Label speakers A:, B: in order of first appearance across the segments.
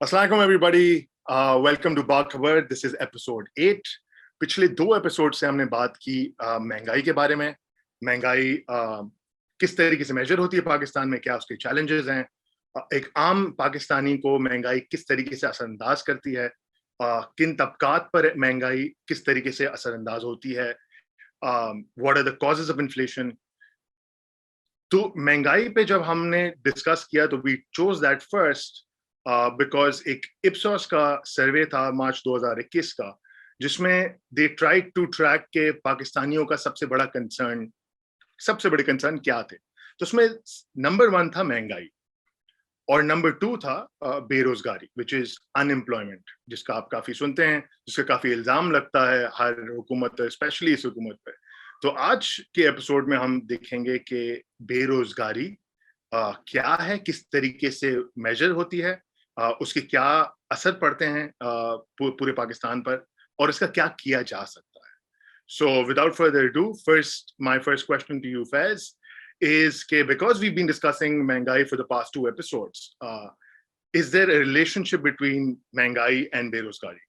A: Assalamualaikum everybody. Welcome to बाग खबर. This is episode 8. पिछले 2 episode से हमने बात की महंगाई के बारे में. महंगाई किस तरीके से मेजर होती है पाकिस्तान में, क्या उसके चैलेंजेस हैं, एक आम पाकिस्तानी को महंगाई किस तरीके से असरअंदाज करती है, किन तबकात पर महंगाई किस तरीके से असरअंदाज होती है, what are the causes of inflation. तो महंगाई पे जब हमने डिस्कस किया तो we chose that first because एक इप्सोस का सर्वे था मार्च 2021 का, जिसमें दे ट्राइड टू ट्रैक के पाकिस्तानियों का सबसे बड़े कंसर्न क्या थे. तो उसमें नंबर 1 था महंगाई और नंबर 2 था बेरोजगारी, विच इज अनएम्प्लॉयमेंट, जिसका आप काफी सुनते हैं, जिसका काफी इल्जाम लगता है हर हुकूमत, स्पेशली इस हुकूमत पे. तो आज के एपिसोड में हम देखेंगे कि बेरोजगारी क्या है, किस तरीके से मेजर होती है, उसके क्या असर पड़ते हैं पूरे पाकिस्तान पर, और इसका क्या किया जा सकता है. So without further ado, my first question to you, Faiz, is because we've been discussing महंगाई for the past 2 episodes, is there a relationship between महंगाई and बेरोजगारी?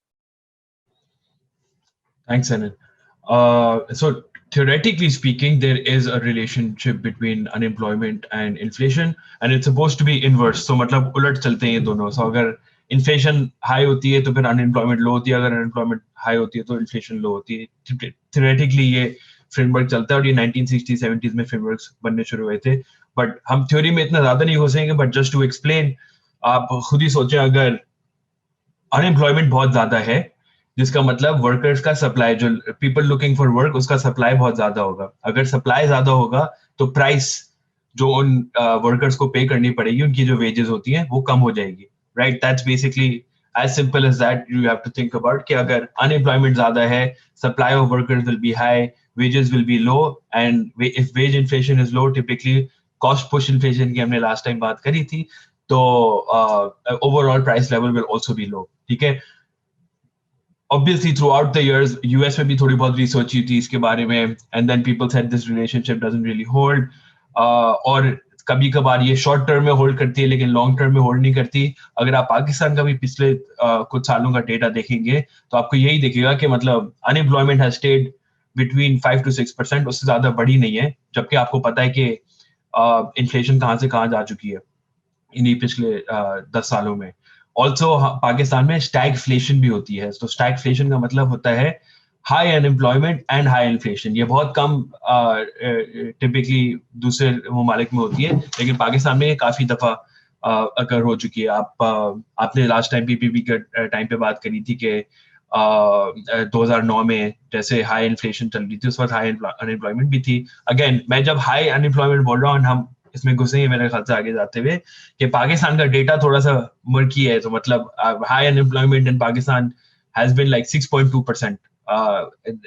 B: Thanks, Anand. So theoretically speaking, there is a relationship between unemployment and inflation, and it's supposed to be inverse. So मतलब उलट चलते हैं ये दोनों. So अगर inflation high होती है तो फिर unemployment low होती है, अगर unemployment high होती है तो inflation low होती है. Theoretically ये framework चलता है और ये 1960s 70s में frameworks बनने शुरू हुए थे. But हम theory में इतना ज़्यादा नहीं घुसेंगे, but just to explain, आप खुद ही सोचें, अगर unemployment बहुत ज़्यादा है, जिसका मतलब वर्कर्स का सप्लाई, जो पीपल लुकिंग फॉर वर्क, उसका सप्लाई बहुत ज्यादा होगा. अगर सप्लाई ज्यादा होगा तो प्राइस जो उन वर्कर्स को पे करनी पड़ेगी, उनकी जो वेजेस होती हैं वो कम हो जाएगी. Right, that's basically as simple as that. You have to think about कि अगर अनएम्प्लॉयमेंट ज्यादा है, supply of workers will be high, wages will be low, and if wage inflation is low, typically cost push inflation की हमने last time बात करी थी, तो overall price level will also be low. ठीक है. Obviously, throughout the years, US में भी थोड़ी बहुत रिसर्च हुई थी इसके बारे में, and then people said this relationship doesn't really hold. और कभी कभार ये शॉर्ट टर्म में होल्ड करती है लेकिन लॉन्ग टर्म में होल्ड नहीं करती. अगर आप पाकिस्तान का भी पिछले कुछ सालों का डेटा देखेंगे तो आपको यही दिखेगा कि मतलब unemployment has stayed between 5 to 6%, उससे ज्यादा बढ़ी नहीं है, जबकि आपको पता है कि इन्फ्लेशन कहाँ से कहाँ जा चुकी है इन्हीं पिछले 10 सालों में. ऑल्सो पाकिस्तान में स्टैगफ्लेशन भी होती है. तो स्टैगफ्लेशन का मतलब होता है high unemployment and high inflation. ये बहुत कम टिपिकली दूसरे ममालिक में होती है, लेकिन पाकिस्तान में ये काफी दफा अगर हो चुकी है. आपने लास्ट टाइम पीपीपी के टाइम पे बात करी थी कि 2009 में जैसे हाई इन्फ्लेशन चल रही थी, उस वक्त हाई अनएम्प्लॉयमेंट भी थी. अगेन, मैं जब हाई अनएम्प्लॉयमेंट बोल रहा हूँ, हम इसमें घुसेंगे मेरे ख्याल से आगे जाते हुए, कि पाकिस्तान का डेटा थोड़ा सा मर्की है. तो मतलब high unemployment in Pakistan has been like 6.2%,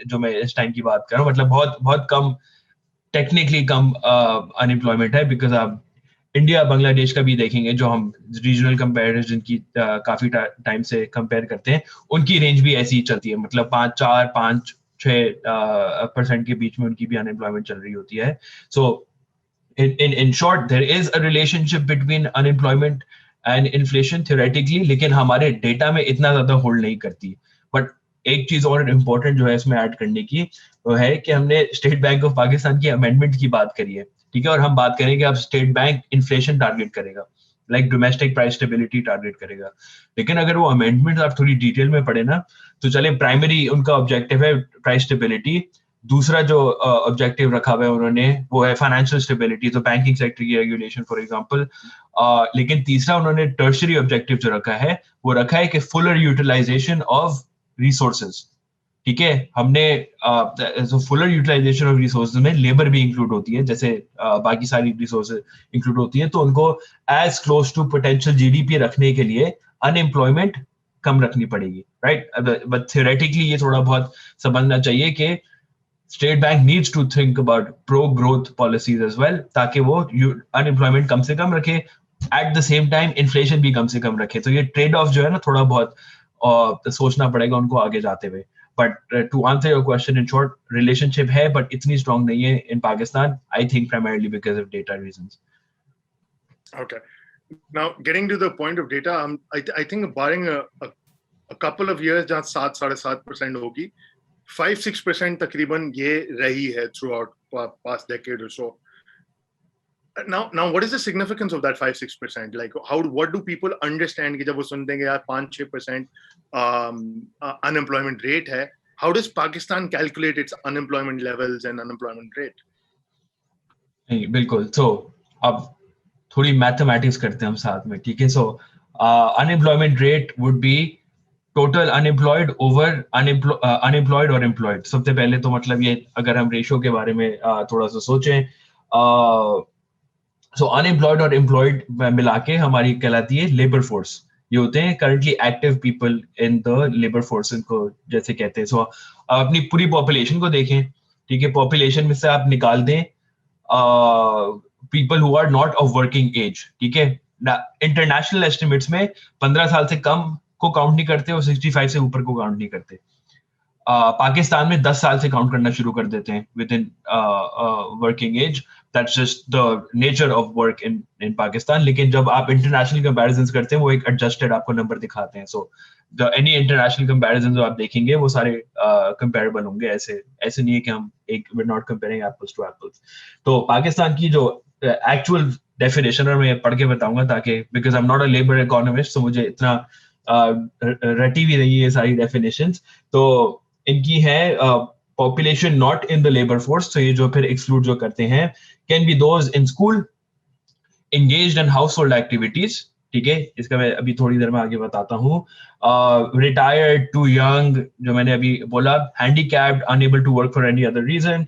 B: जो मैं इस टाइम की बात कर रहा हूँ. मतलब बहुत बहुत कम, टेक्निकली कम अनएम्प्लॉयमेंट है. बिकॉज आप इंडिया बांग्लादेश का भी देखेंगे, जो हम रीजनल कंपैरिजन की काफी टाइम से कंपेयर करते हैं, उनकी रेंज भी ऐसी ही चलती है. मतलब 5-4-5-6% के बीच में उनकी भी अनएम्प्लॉयमेंट चल रही होती है. सो in short, there is a relationship between unemployment and inflation theoretically, लेकिन हमारे डेटा में इतना ज्यादा होल्ड नहीं करती. बट एक चीज और इम्पोर्टेंट जो है इसमें ऐड करने की, वो है कि हमने स्टेट बैंक ऑफ पाकिस्तान की अमेंडमेंट की बात करी है. ठीक है. और हम बात करें कि अब स्टेट बैंक इन्फ्लेशन टारगेट करेगा, like domestic price stability target करेगा. लेकिन अगर वो अमेंडमेंट आप थोड़ी डिटेल में पढ़े ना, तो चले, प्राइमरी उनका ऑब्जेक्टिव है प्राइस स्टेबिलिटी. दूसरा जो ऑब्जेक्टिव रखा हुआ है उन्होंने, वो है फाइनेंशियल स्टेबिलिटी, तो बैंकिंग सेक्टर की रेगुलेशन फॉर एग्जांपल. लेकिन तीसरा उन्होंने टर्शरी ऑब्जेक्टिव जो रखा है, वो रखा है कि फुलर यूटिलाइजेशन ऑफ रिसोर्सेज. ठीक है. हमने फुलर यूटिलाइजेशन ऑफ रिसोर्सेज में लेबर भी इंक्लूड होती है, जैसे बाकी सारी रिसोर्सेज इंक्लूड होती है. तो उनको as close to potential GDP रखने के लिए अनएम्प्लॉयमेंट कम रखनी पड़ेगी. राइट. बट थियोरेटिकली ये थोड़ा बहुत समझना चाहिए कि State Bank needs to think about pro growth policies as well, ताकि वो अनएम्प्लॉयमेंट कम से कम रखे, at the same time inflation भी कम से कम रखे. तो ये ट्रेड ऑफ जो है ना, थोड़ा बहुत सोचना पड़ेगा उनको आगे जाते हुए. But to answer your question in short, relationship है बट इतनी स्ट्रांग नहीं है in Pakistan, I think primarily because of data reasons.
A: Okay. Now, getting to the point of data, I think barring a couple of years जहाँ 7-7.5% होगी, 5-6% तकरीबन ये रही है throughout past decade or so. Now, what is the significance of that 5-6%? Like, what do people understand कि जब वो सुनते हैं कि यार 5-6% unemployment rate है, how does Pakistan calculate its unemployment levels and unemployment rate?
B: बिल्कुल. So अब थोड़ी मैथमेटिक्स करते हैं हम साथ में, ठीक है? So unemployment rate would be total unemployed over unemployed or employed. सबसे पहले तो मतलब ये अगर हम रेशियो के बारे में थोड़ा सा सोचें, so unemployed और employed मिला के हमारी कहलाती है लेबर फोर्स. ये होते हैं currently active people in the labor force, इनको जैसे कहते हैं. So अपनी पूरी पॉपुलेशन को देखें, ठीक है? पॉपुलेशन में से आप निकाल दें people who are not of working age, ठीक है? इंटरनेशनल एस्टिमेट्स में 15 साल से कम को काउंट नहीं करते और 65 से ऊपर को काउंट नहीं करते. पाकिस्तान में 10 साल से काउंट करना शुरू कर देते हैं within working age. That's just the nature of work in Pakistan. लेकिन जब आप इंटरनेशनल कंपैरिजंस करते हैं वो एक एडजस्टेड आपको नंबर दिखाते हैं. सो एनी इंटरनेशनल कंपैरिजंस जो आप देखेंगे वो सारे कंपैरेबल होंगे. ऐसे नहीं है कि हम we're not comparing apples to apples. तो पाकिस्तान की जो एक्चुअल डेफिनेशन है मैं पढ़ के बताऊंगा ताकि because I am not a labour economist, तो मुझे इतना रटी भी नहीं है ये सारी डेफिनेशंस. तो इनकी है population not in the labor force, तो ये जो फिर exclude जो करते हैं can be those in school, engaged in household activities, ठीक है? इसका मैं अभी थोड़ी देर में आगे बताता हूँ. Retired, too young, जो मैंने अभी बोला, handicapped, unable to work for any other reason,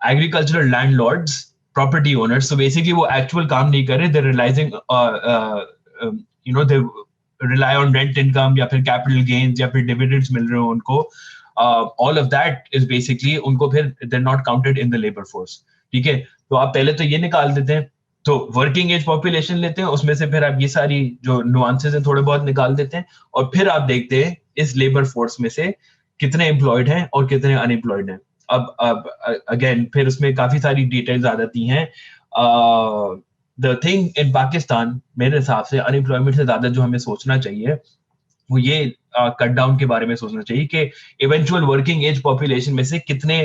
B: agricultural landlords, property owners. So basically वो actual काम नहीं कर रहे, they're realizing they rely on rent income या फिर capital gains या फिर dividends मिल रहे हो उनको. All of that is basically उनको फिर they're not counted in the labor force, ठीक है? तो आप पहले तो ये निकाल देते हैं, तो वर्किंग एज पॉपुलेशन लेते हैं, उसमें से फिर आप ये सारी जो नुआंसेस हैं थोड़े बहुत निकाल देते हैं और फिर आप देखते हैं इस लेबर फोर्स में से कितने एम्प्लॉयड हैं और कितने अनएम्प्लॉयड हैं. अब अगेन फिर उसमें काफी सारी डिटेल्स आ जाती हैं. द थिंग इन पाकिस्तान मेरे हिसाब से अनएम्प्लॉयमेंट से ज्यादा जो हमें सोचना चाहिए वो ये कट डाउन के बारे में सोचना चाहिए कि इवेंचुअल वर्किंग एज पॉपुलेशन में से कितने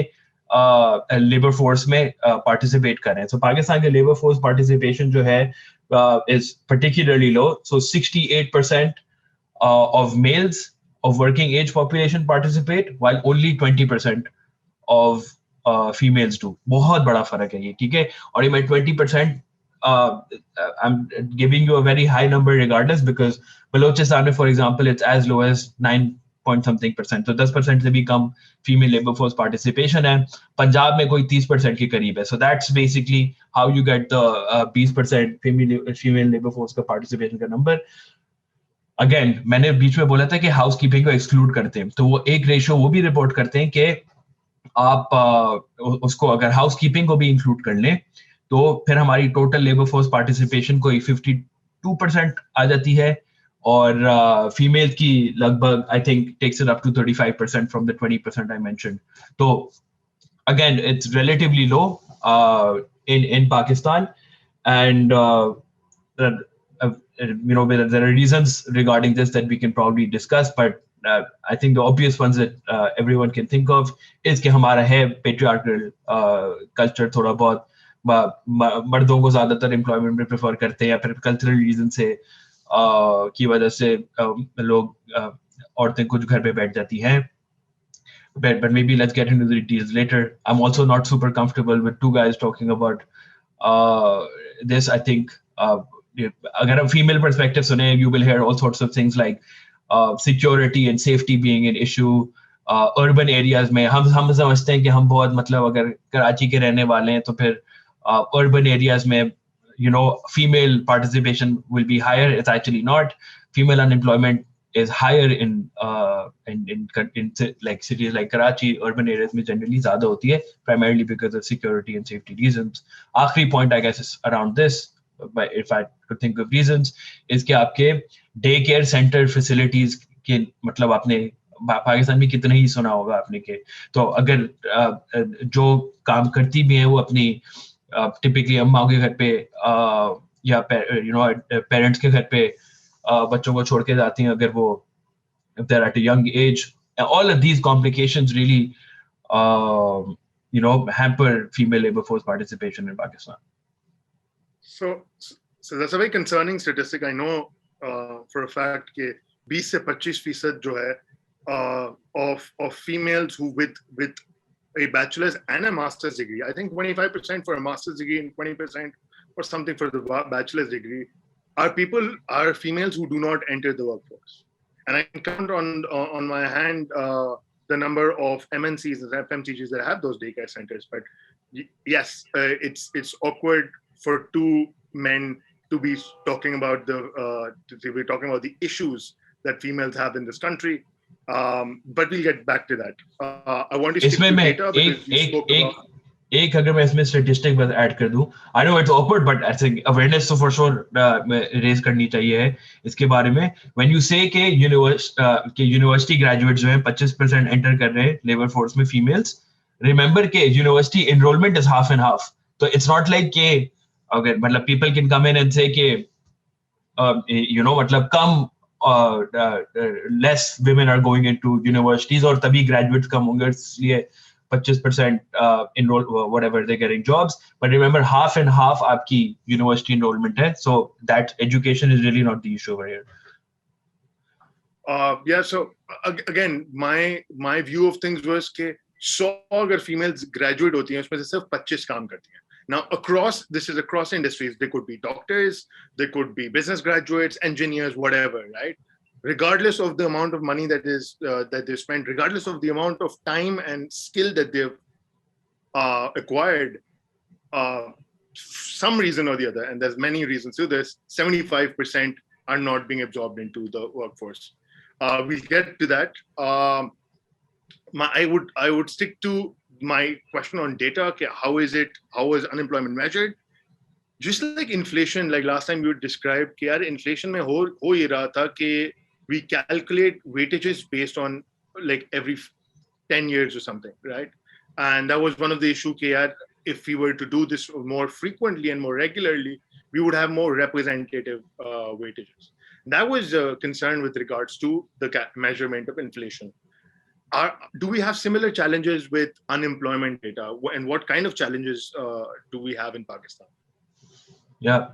B: लेबर फोर्स में पार्टिसिपेट कर रहे हैं. सो पाकिस्तान के लेबर फोर्स पार्टिसिपेशन जो है is particularly low. So 68% of males of working age population participate while only 20% of females do. बहुत बड़ा फर्क है ये, ठीक है? और ये मैं 20% I'm giving you a very high number regardless because Balochistan में for example it's as low as 9% तो 10% से भी कम female labor force participation है. पंजाब में कोई 30% के करीब है. So that's basically how you get the 20% female labor force का participation का number. Again मैंने बीच में बोला था कि हाउसकीपिंग को एक्सक्लूड करते हैं, तो वो एक रेशियो वो भी रिपोर्ट करते हैं कि आप उसको अगर हाउसकीपिंग को भी इंक्लूड कर लें तो फिर हमारी टोटल लेबर फोर्स पार्टिसिपेशन कोई 52% आ जाती है और फीमेल की लगभग I think takes it up to 35% from the 20% I mentioned. तो again it's relatively low in Pakistan, and there are reasons regarding this that we can probably discuss, but I think the obvious ones that everyone can think of is कि हमारा है patriarchal culture, थोड़ा बहुत मर्दों को ज्यादातर employment में prefer करते हैं या फिर कल्चरल रीजन से की वजह से लोग औरतें कुछ घर पे बैठ जाती हैं. But maybe let's get into the details later. I'm also not super comfortable with two guys talking about this. I think अगर हम female perspective सुने, you will hear all sorts of things like security and safety being an issue. Urban areas में हम समझते हैं कि हम बहुत मतलब अगर कराची के रहने वाले हैं तो फिर urban areas में female participation will be higher. It's actually not. Female unemployment is higher in like cities like Karachi. Urban areas में generally ज़्यादा होती है, primarily because of security and safety reasons. आखिरी point I guess is around this, but if I could think of reasons, is कि आपके day care center facilities के मतलब आपने पाकिस्तान में कितना ही सुना होगा आपने के, तो अगर जो काम करती भी है वो अपनी टिपिकली अम्मा के घर पे या पेरेंट्स के घर पे बच्चों को छोड़ के जाती हैं अगर वो if they're at a young age. All of these complications really hamper female labor force participation in Pakistan.
A: So that's a very concerning statistic. I know for a fact कि 20 से 25% जो है of females who with a bachelor's and a master's degree, I think 25% for a master's degree and 20% or something for the bachelor's degree, are females who do not enter the workforce. And I can count on my hand the number of MNCs and FMCGs that have those daycare centers. But yes, it's awkward for two men to be talking about the issues that females have in this country. But we'll get back to that. I want to stick to data because you spoke about.
B: एक अगर मैं इसमें statistic बस add कर दूं, I know it's awkward but I think awareness तो for sure raise करनी चाहिए है इसके बारे में. व्हेन यू से के यूनिवर्सिटी ग्रेजुएट्स जो हैं 25% एंटर कर रहे हैं लेबर फोर्स में फीमेल्स, रिमेंबर के university enrolment is half and half. तो इट्स नॉट लाइक के अगर मतलब people can come in and से के मतलब कम less women are going into universities और तभी graduates कम होंगे इसलिए 25% enroll whatever they're getting jobs. But remember, half and half आपकी university enrollment है, so that education is really not the issue over here.
A: Yeah, so again, my view of things was कि 100 अगर females graduate होती हैं उसमें से सिर्फ 25 काम करती हैं. Now, this is across industries. They could be doctors, they could be business graduates, engineers, whatever, right? Regardless of the amount of money that they spend, regardless of the amount of time and skill that they've acquired, some reason or the other, and there's many reasons to this, 75% are not being absorbed into the workforce. We'll get to that. I would stick to my question on data. How is unemployment measured? Just like inflation, like last time you described, कि यार inflation में हो ये रहा था कि we calculate weightages based on like every 10 years or something, right? And that was one of the issues कि यार if we were to do this more frequently and more regularly, we would have more representative weightages. That was a concern with regards to the measurement of inflation. Do we have similar challenges with unemployment data, and what kind of challenges do we have in Pakistan?
B: Yeah,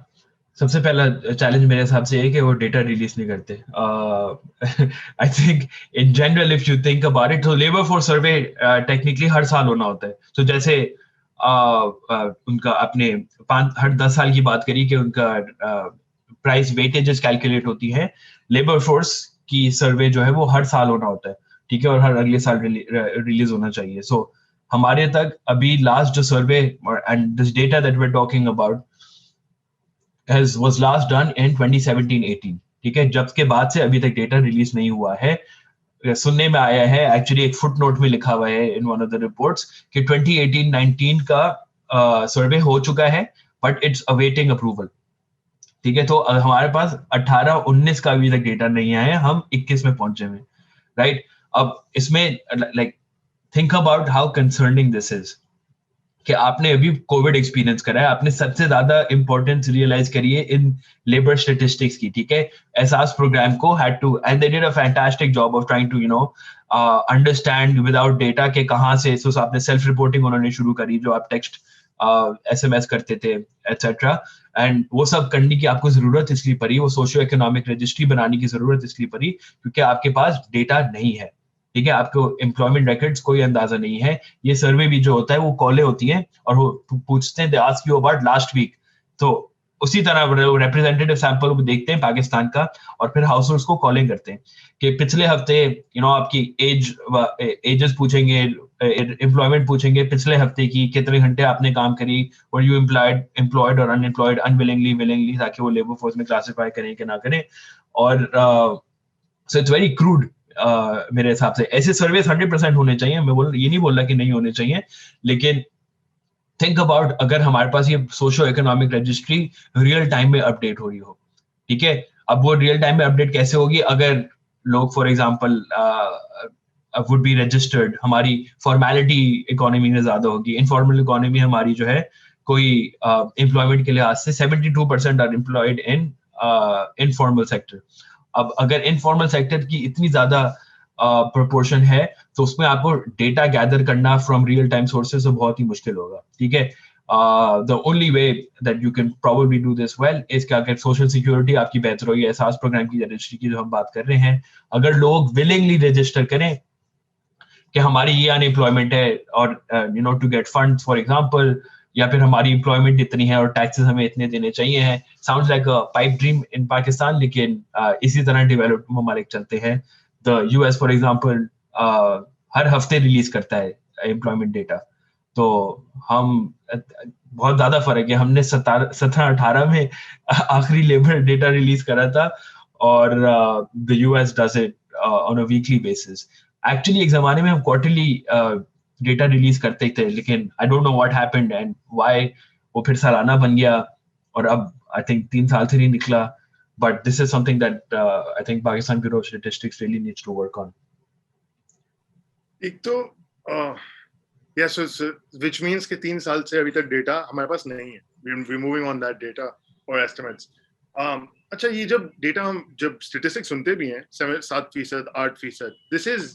B: सबसे पहला challenge मेरे हिसाब से है कि वो data release नहीं करते. I think in general if you think about it, तो लेबर फोर्स सर्वे टेक्निकली हर साल होना होता है. तो जैसे उनका अपने हर 10 साल की बात करी कि उनका प्राइस वेटेजेस कैलकुलेट होती है. लेबर फोर्स की सर्वे जो है वो हर साल होना होता है, ठीक है, और हर अगले साल रिलीज होना चाहिए. सो हमारे तक अभी लास्ट जो survey and this data that we are talking about was last done in 2017-18, ठीक है. जब के बाद से अभी तक डेटा रिलीज नहीं हुआ है. सुनने में आया है, एक्चुअली एक फुट नोट में लिखा हुआ है in one of the reports कि 2018-19 का सर्वे हो चुका है बट इट्स अवेटिंग अप्रूवल, ठीक है. तो हमारे पास 18-19 का अभी तक डेटा नहीं आया है, हम 21 में पहुंचे हुए, राइट. अब इसमें like think about how concerning this is कि आपने अभी कोविड एक्सपीरियंस करा है, आपने सबसे ज्यादा इंपॉर्टेंस रियलाइज करी है इन लेबर स्टैटिस्टिक्स की, ठीक है. एहसास प्रोग्राम को had to and they did a fantastic job of trying to understand without data के कहाँ से. सो आपने सेल्फ रिपोर्टिंग उन्होंने शुरू करी, जो आप टेक्स्ट SMS करते थे एटसेट्रा, एंड वो सब करने की आपको जरूरत इसलिए पड़ी, वो सोशियो इकोनॉमिक रजिस्ट्री बनाने की जरूरत इसलिए पड़ी क्योंकि आपके पास डेटा नहीं है, ठीक है. आपको एम्प्लॉयमेंट रिकॉर्ड्स कोई अंदाजा नहीं है. ये सर्वे भी जो होता है वो कॉलें होती हैं और वो पूछते हैं, they ask you about last week. तो उसी तरह रिप्रेजेंटेटिव सैंपल देखते हैं पाकिस्तान का और फिर हाउस होल्ड्स को कॉलिंग करते हैं कि पिछले हफ्ते आपकी एजेस पूछेंगे, एम्प्लॉयमेंट पूछेंगे, पिछले हफ्ते की कितने घंटे आपने काम करी, वर यू एम्प्लॉयड और अनएम्प्लॉयड, अनविलिंगली, विलिंगली, ताकि वो लेबर फोर्स में क्लासिफाई करें कि ना करें. और सो इट्स वेरी क्रूड मेरे हिसाब से. ऐसे सर्वेस 100% होने चाहिए, मैं ये नहीं बोल रहा कि नहीं होने चाहिए, लेकिन थिंक अबाउट अगर हमारे पास ये socio economic registry real time में अपडेट हो रही हो, ठीक है. अब वो रियल टाइम में अपडेट कैसे होगी अगर लोग for example would be registered. हमारी फॉर्मेलिटी इकोनॉमी में ज्यादा होगी, इनफॉर्मल इकोनॉमी हमारी जो है कोई एम्प्लॉयमेंट के लिहाज से 72% are employed in informal sector. अब अगर इनफॉर्मल सेक्टर की इतनी ज्यादा प्रोपोर्शन है तो उसमें आपको डेटा गैदर करना फ्रॉम रियल टाइम सोर्सेज से बहुत ही मुश्किल होगा, ठीक है। The only way that you can probably do this well is कि अगर सोशल सिक्योरिटी आपकी बेहतर हो, एहसास प्रोग्राम की रजिस्ट्री की जो हम बात कर रहे हैं, अगर लोग विलिंगली रजिस्टर करें कि हमारी ये अनएम्प्लॉयमेंट है और you know to get funds for example, या फिर हमारी एम्प्लॉयमेंट इतनी है और टैक्सेस हमें इतने देने चाहिए हैं। साउंड्स लाइक अ पाइप ड्रीम इन पाकिस्तान, लेकिन इसी तरह डेवलप्ड ममालिक चलते हैं। द यूएस फॉर एग्जांपल हर हफ्ते रिलीज करता है एम्प्लॉयमेंट डेटा, तो हम बहुत ज्यादा फर्क है। हमने 17-18 में आखिरी लेबर डेटा रिलीज करा था और the US does it on a weekly basis. Actually एक जमाने में हम क्वार्टरली डेटा रिलीज करते थे, लेकिन I don't know what happened and why वो फिर सालाना बन गया और अब आई थिंक 3 साल से नहीं निकला। But this is something that I think Pakistan Bureau of Statistics really needs to work on.
A: एक तो yes, so which means कि 3 साल से अभी तक डेटा हमारे पास नहीं है, we're moving on that data or estimates. अच्छा, ये जब डेटा हम जब स्टेटिस्टिक्स सुनते भी हैं 7%, 8%, this is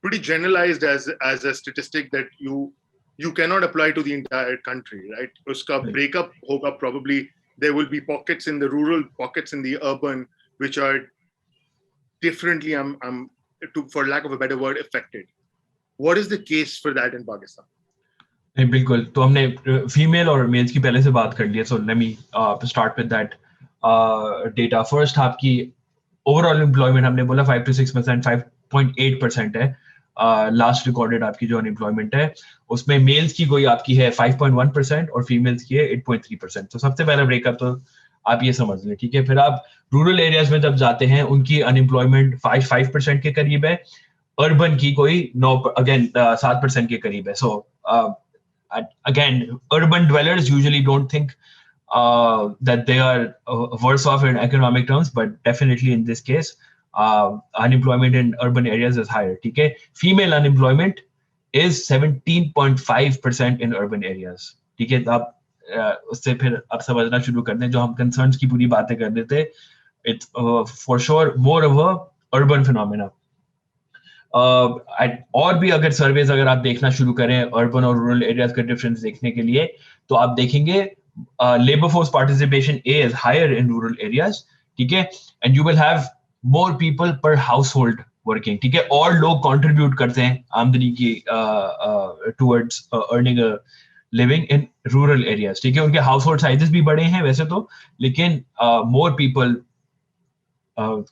A: pretty generalized as a statistic that you cannot apply to the entire country, right? Uska breakup hoga, probably there will be pockets in the rural, pockets in the urban, which are differently, for lack of a better word, affected. What is the case for that in Pakistan?
B: नहीं, बिल्कुल। तो हमने female और mails की पहले से बात कर ली है, so let me start with that data. First आपकी ओवरऑल एम्प्लॉयमेंट हमने बोला 5 to 6%, 5.8% है लास्ट रिकॉर्डेड आपकी जो अनएम्प्लॉयमेंट है। उसमें मेल्स की कोई आपकी है 5.1% और फीमेल्स की है 8.3%। तो सबसे पहला ब्रेकअप तो आप ये समझ लें, ठीक है। फिर आप रूरल एरियाज में जब जाते हैं उनकी अनएम्प्लॉयमेंट 5% के करीब है, अर्बन की कोई 7% के करीब है। सो again, urban dwellers usually don't think that they are worse off in economic terms, but definitely in this case, unemployment in urban areas is higher. ठीक है, female unemployment is 17.5% in urban areas. ठीक है, तो आप उससे फिर आप समझना शुरू कर दें, जो हम कंसर्न्स की पूरी बातें कर रहे थे, it's for sure more of a urban phenomena. और भी अगर सर्वेज अगर आप देखना शुरू करें अर्बन और रूरल एरियाज का डिफरेंस देखने के लिए, तो आप देखेंगे labour force participation is higher in rural areas, ठीक है, and you will have more people per household working, ठीक है, और लोग कंट्रीब्यूट करते हैं आमदनी की towards earning a living in rural areas, ठीक है। उनके हाउस होल्ड साइजेस भी बड़े हैं वैसे तो, लेकिन more people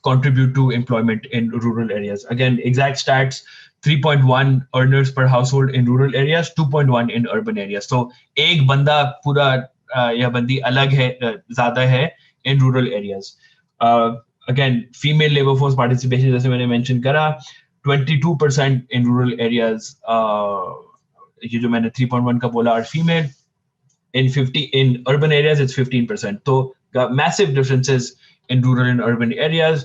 B: contribute to employment in rural areas. Again, exact stats: 3.1 earners per household in rural areas, 2.1 in urban areas. So एक बंदा पूरा या बंदी अलग है, ज्यादा है in rural areas. Again, female labor force participation जैसे मैंने mention करा 22% in rural areas. ये जो मैंने 3.1 का बोला are female. In urban areas it's 15%. So massive differences in rural and urban areas.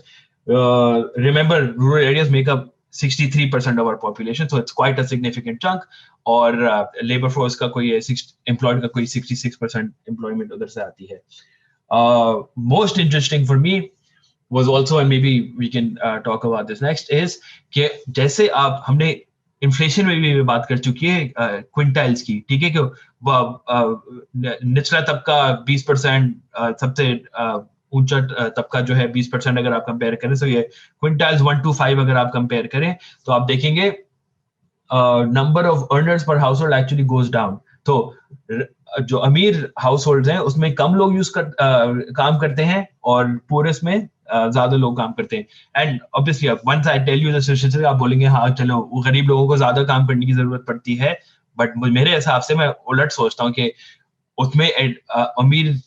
B: Remember, rural areas make up 63% of our population, so it's quite a significant chunk. और labor force का कोई employed का कोई 66% employment उधर से आती है. Most interesting for me was also, and maybe we can talk about this next, is कि जैसे आप हमने इन्फ्लेशन में भी बात कर चुकी है क्विंटाइल्स की, ठीक है, कि निचला तबका 20%, सबसे ऊंचा तबका जो है 20% अगर आप कंपेयर करें, तो ये क्विंटाइल्स 1 to 5 अगर आप कंपेयर करें तो आप देखेंगे नंबर ऑफ अर्नर्स पर house hold actually goes down. तो जो अमीर हाउस होल्ड हैं उसमें कम लोग काम करते हैं और पुअरेस्ट में ज्यादा लोग काम करते हैं। And obviously once I tell you the statistics आप बोलेंगे हाँ चलो वो गरीब लोगों को ज्यादा काम करने की जरूरत पड़ती है, बट मेरे हिसाब से मैं उलट सोचता हूँ कि उसमें अमीर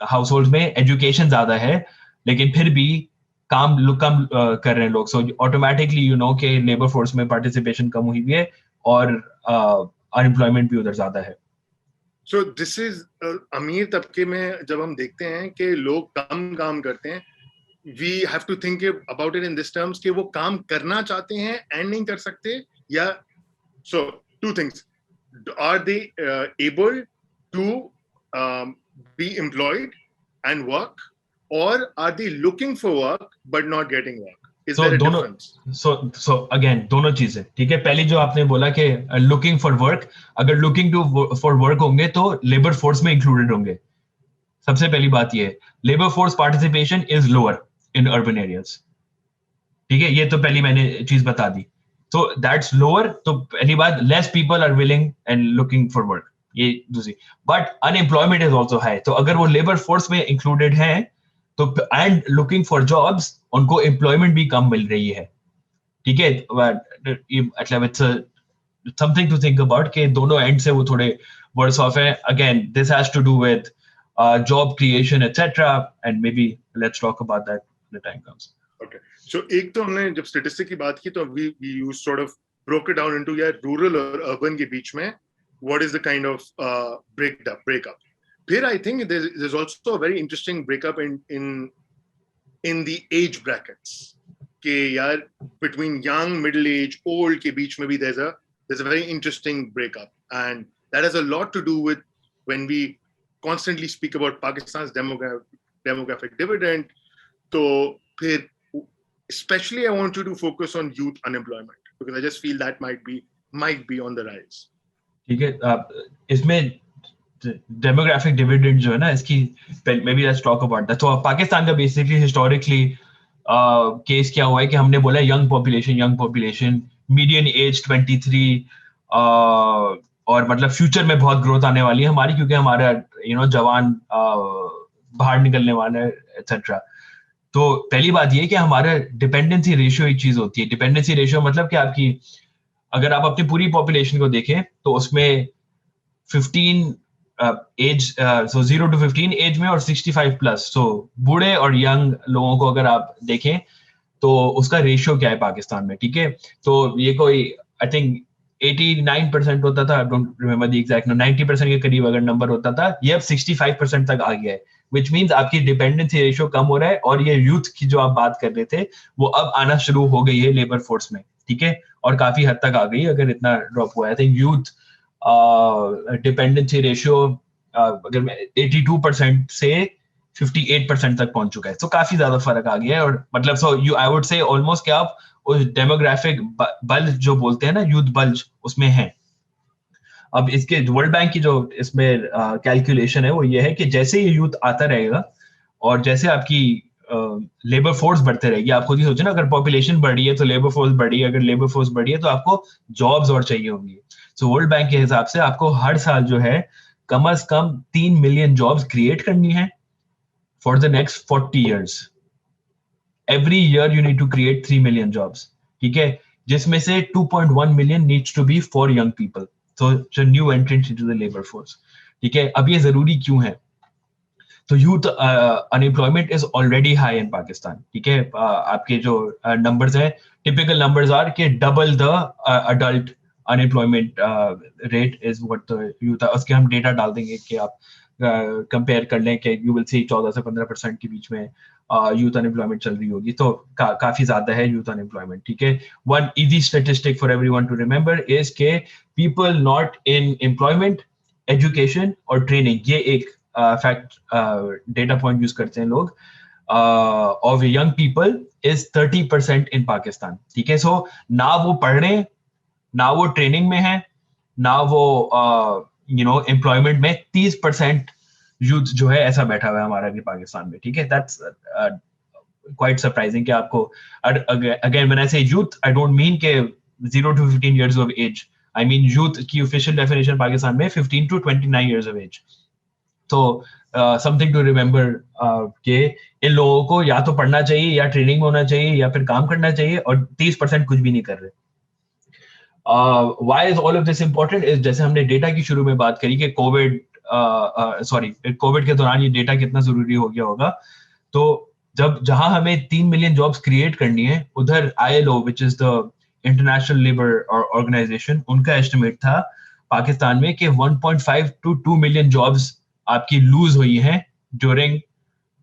B: हाउस होल्ड में एजुकेशन ज्यादा है लेकिन फिर भी काम कम कर रहे हैं लोग, सो ऑटोमेटिकली यू नो कि लेबर फोर्स में पार्टिसिपेशन कम हुई है और अनएम्प्लॉयमेंट भी उधर ज्यादा है।
A: सो दिस इज अमीर तबके में जब हम देखते हैं कि लोग कम काम करते हैं, we have to think about it in this terms कि वो काम करना चाहते हैं एंड नहीं कर सकते, या so two things, are they able to be employed and work, or are they looking for work but not getting work? Is
B: So
A: there a
B: दोनों
A: difference?
B: so again दोनों चीजें ठीक है. पहली जो आपने बोला कि लुकिंग फॉर वर्क, अगर लुकिंग टू फॉर वर्क होंगे तो लेबर फोर्स में इंक्लूडेड होंगे. सबसे पहली बात ये है, labour force participation is lower in urban areas. ठीक है, ये तो पहली मैंने चीज बता दी. तो दैट्स लोअर. तो पहली बात, less people are willing and looking for work, ये दूसरी. But unemployment is also high. तो अगर वो लेबर फोर्स में इंक्लूडेड है तो एंड लुकिंग फॉर जॉब्स, उनको एम्प्लॉयमेंट भी कम मिल रही है. ठीक है, मतलब it's something to think about कि दोनों एंड से वो थोड़े वर्स ऑफ है. Again this has to do with job creation etcetera, and maybe let's talk about that when the time comes.
A: Okay. So एक तो हमने जब स्टैटिस्टिक की बात की तो we used sort of broke it down into यार rural और अर्बन के बीच में what is the kind of breakup. फिर I think there's also a very interesting breakup in the age brackets. कि यार between young, middle age, old के बीच में भी there's a very interesting breakup, and that has a lot to do with when we constantly speak about Pakistan's demographic dividend. तो फिर especially I want you to focus on youth unemployment because I just feel that might be on the rise.
B: ठीक है, इसमें demographic dividend जो है ना, इसकी may be let's talk about that. तो पाकिस्तान का बेसिकली हिस्टोरिकली केस क्या हुआ है कि हमने बोला यंग पॉपुलेशन, मीडियन एज 23, और मतलब फ्यूचर में बहुत ग्रोथ आने वाली है हमारी, क्योंकि हमारा जवान बाहर निकलने वाला है एटसेट्रा. तो पहली बात ये कि हमारा डिपेंडेंसी रेशियो एक चीज होती है. डिपेंडेंसी रेशियो मतलब कि आपकी, अगर आप अपनी पूरी पॉपुलेशन को देखें तो उसमें 15 एज, सो 0 to 15 एज में, और 65 प्लस, सो बूढ़े और यंग लोगों को अगर आप देखें तो उसका रेशियो क्या है पाकिस्तान में. ठीक है, तो ये कोई आई थिंक 89% होता था, I don't remember the exact, 90% के करीब अगर नंबर होता था, ये अब 65% तक आ गया है. विच मीन्स आपकी डिपेंडेंसी रेशियो कम हो रहा है, और ये यूथ की जो आप बात कर रहे थे वो अब आना शुरू हो गई है लेबर फोर्स में. ठीक है, और काफी हद तक आ गई अगर इतना ड्रॉप हुआ है. I think youth dependency ratio अगर 82% से 58% तक पहुंच चुका है. तो काफी ज्यादा फर्क आ गया है. और मतलब so you I would say almost कि आप उस डेमोग्राफिक बल्ज जो बोलते हैं ना, यूथ बल्ज, उसमें है. अब इसके वर्ल्ड बैंक की जो इसमें कैलकुलेशन है वो ये है कि जैसे ये यूथ आता रहेगा और जैसे आपकी लेबर फोर्स बढ़ते रहेगी, आप खुद ही सोचो ना, अगर पॉपुलेशन बढ़ी है तो लेबर फोर्स बढ़ी है, अगर लेबर फोर्स बढ़ी है तो आपको जॉब्स और चाहिए होंगी. सो वर्ल्ड बैंक के हिसाब से आपको हर साल जो है कम से कम 3 मिलियन जॉब्स क्रिएट करनी है for the next 40 years. Every year you need to create 3 million jobs. ठीक है, जिसमें से 2.1 million needs to be for young people. So new entrants into the labor force. ठीक है, अब ये जरूरी क्यों है? तो youth unemployment is already high in Pakistan. ठीक है, आपके जो नंबर्स हैं, टिपिकल नंबर्स आर के double the adult unemployment rate is what the youth. उसके हम डेटा डाल देंगे कि आप कंपेयर कर लें कि यू विल सी 14 से 15% के बीच में यूथ अनएम्प्लॉयमेंट चल रही होगी. तो काफी ज्यादा है यूथ अनएम्प्लॉयमेंट. ठीक है, one easy statistic for everyone to remember is के people not in employment, education और ट्रेनिंग, ये एक फैक्ट डेटा पॉइंट यूज करते हैं लोग, of young people is 30% in Pakistan. ठीक है, सो ना वो पढ़ रहे हैं, ना वो ट्रेनिंग में है, ना वो एम्प्लॉयमेंट में. 30% यूथ जो है ऐसा बैठा हुआ है हमारा भी पाकिस्तान में. ठीक है, दैट्स क्वाइट सरप्राइजिंग कि आपको, अगेन व्हेन आई से यूथ, आई डोंट मीन के 0 to 15 years of age. I mean youth की ऑफिशियल डेफिनेशन पाकिस्तान में 15 to 29 years of age. तो समथिंग टू रिमेंबर कि इन लोगों को या तो पढ़ना चाहिए, या ट्रेनिंग में होना चाहिए, या फिर काम करना चाहिए, और 30% कुछ भी नहीं कर रहे. Why is all of this important? is जैसे हमने डेटा की शुरू में बात करी कि कोविड के दौरान ये डेटा कितना जरूरी हो गया होगा. तो जहां हमें 3 मिलियन जॉब्स क्रिएट करनी है, उधर ILO which is the international labour organisation, उनका एस्टिमेट था पाकिस्तान में कि 1.5 to 2 मिलियन जॉब्स आपकी लूज हुई हैं ड्यूरिंग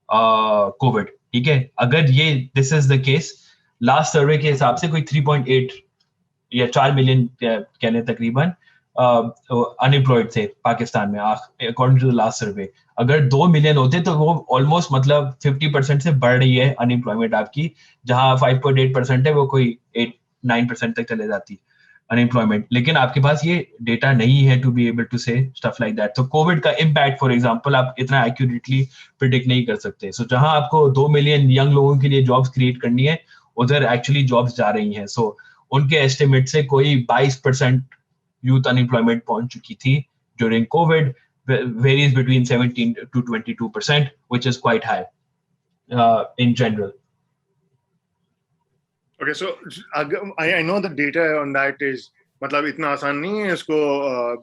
B: कोविड. ठीक है, अगर ये this is the case, last survey के हिसाब से कोई 3.8 या 4 मिलियन कहने तकरीबन अनएम्प्लॉयड थे पाकिस्तान में अकॉर्डिंग टू द लास्ट सर्वे। अगर 2 मिलियन होते तो वो ऑलमोस्ट मतलब 50% से बढ़ रही है अनएम्प्लॉयमेंट आपकी, जहां 5.8% है वो कोई 8-9% तक चले जाती अनएम्प्लॉयमेंट। लेकिन आपके पास ये डेटा नहीं है to be able to say stuff like that. तो कोविड का इम्पैक्ट फॉर एग्जांपल आप इतना एक्यूरेटली प्रिडिक्ट नहीं कर सकते। सो जहां आपको 2 मिलियन यंग लोगों के लिए जॉब्स क्रिएट करनी है, उधर एक्चुअली जॉब्स जा रही हैं। सो उनके एस्टिमेट से कोई 22% यूथ अनएम्प्लॉयमेंट पहुंच चुकी थी during Covid, varies between 17 to 22%, which is quite high in general.
A: Okay, so I know the data on that is मतलब इतना आसान नहीं है इसको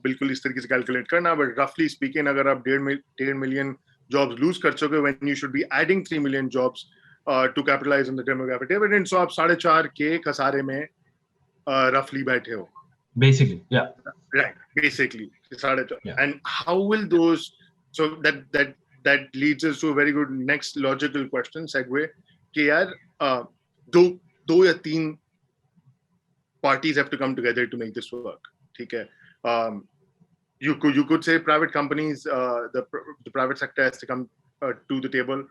A: बिल्कुल इस तरीके से कैलकुलेट करना, बट रफली स्पीकिंग अगर आप 1.5 मिलियन जॉब्स लूज कर चुके when you should be adding 3 million jobs to capitalise on the demographic dividend, so आप 4.5 के खसारे में रफली बैठे हो
B: basically, yeah,
A: right, basically 4.5.
B: yeah.
A: And how will those, so that leads us to a very good next logical question segue कि यार दो या तीन parties have to come together to make this work. ठीक है, you could say private companies, the private sector has to come to the table.